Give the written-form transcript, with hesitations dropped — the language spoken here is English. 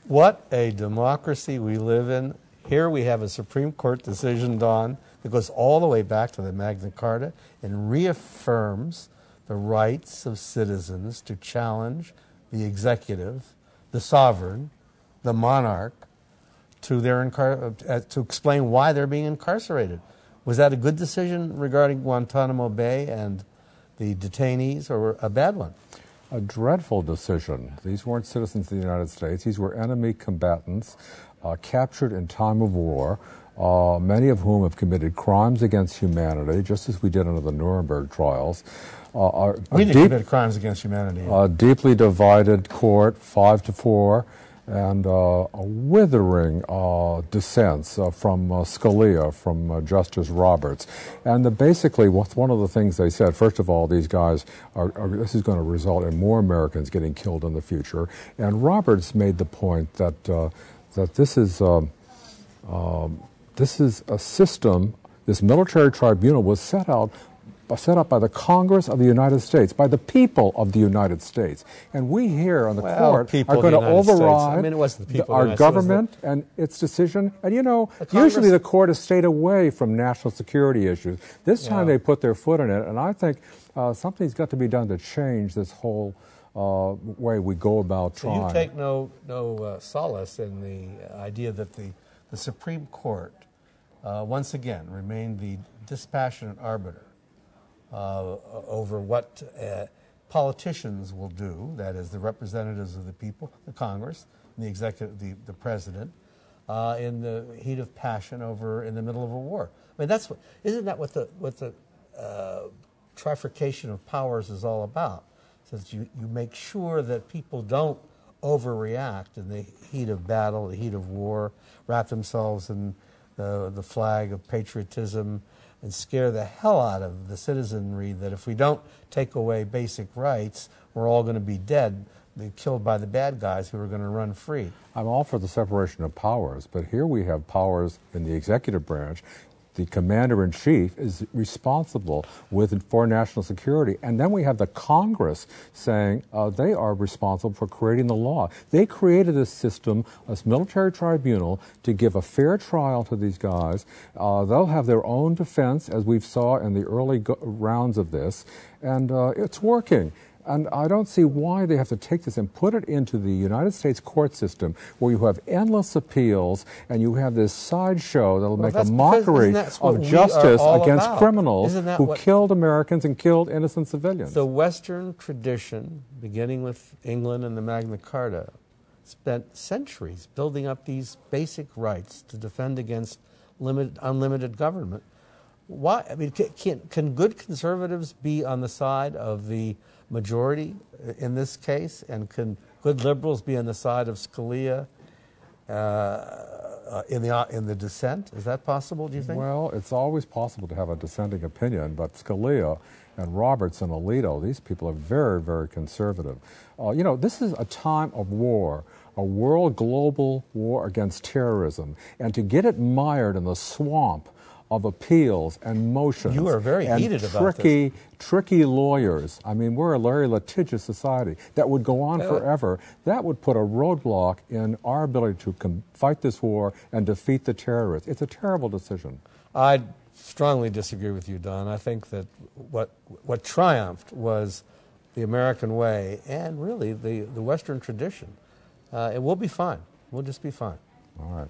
What a democracy we live in. Here we have a Supreme Court decision, Don, that goes all the way back to the Magna Carta and reaffirms the rights of citizens to challenge the executive, the sovereign, the monarch, to explain why they're being incarcerated. Was that a good decision regarding Guantanamo Bay and the detainees, or a bad one? A dreadful decision. These weren't citizens of the United States. These were enemy combatants captured in time of war, many of whom have committed crimes against humanity, just as we did under the Nuremberg trials. We didn't commit crimes against humanity. A deeply divided court, 5-4, and a withering dissents from Scalia, from Justice Roberts. And basically, one of the things they said, first of all, these guys this is going to result in more Americans getting killed in the future. And Roberts made the point that that this is a system. This military tribunal was set up by the Congress of the United States, by the people of the United States. And we here on the court are going to override our government and its decision. And you know, usually the court has stayed away from national security issues. This time they put their foot in it, and I think something's got to be done to change this whole way we go about trying. So you take no solace in the idea that the Supreme Court once again remained the dispassionate arbiter over what politicians will do, that is, the representatives of the people, the Congress, and the executive, the president, in the heat of passion in the middle of a war. I mean, isn't that what the trifurcation of powers is all about? So that you make sure that people don't overreact in the heat of battle, the heat of war, wrap themselves in the flag of patriotism, and scare the hell out of the citizenry that if we don't take away basic rights, we're all going to be dead, killed by the bad guys who are going to run free. I'm all for the separation of powers, but here we have powers in the executive branch. The commander-in-chief is responsible for national security. And then we have the Congress saying they are responsible for creating the law. They created this system, this military tribunal, to give a fair trial to these guys. They'll have their own defense, as we saw in the early rounds of this, and it's working. And I don't see why they have to take this and put it into the United States court system, where you have endless appeals and you have this sideshow that'll make a mockery of justice against criminals who killed Americans and killed innocent civilians. The Western tradition, beginning with England and the Magna Carta, spent centuries building up these basic rights to defend against unlimited government. Why? I mean, can good conservatives be on the side of the majority in this case, and can good liberals be on the side of Scalia in the dissent? Is that possible, do you think? Well, it's always possible to have a dissenting opinion, but Scalia and Roberts and Alito, these people are very, very conservative. You know, this is a time of war, a world global war against terrorism, and to get it mired in the swamp of appeals and motions. You are very heated about this. Tricky lawyers. I mean, we're a very litigious society that would go on forever. That would put a roadblock in our ability to fight this war and defeat the terrorists. It's a terrible decision. I strongly disagree with you, Don. I think that what triumphed was the American way and really the Western tradition. It will be fine. We'll just be fine. All right.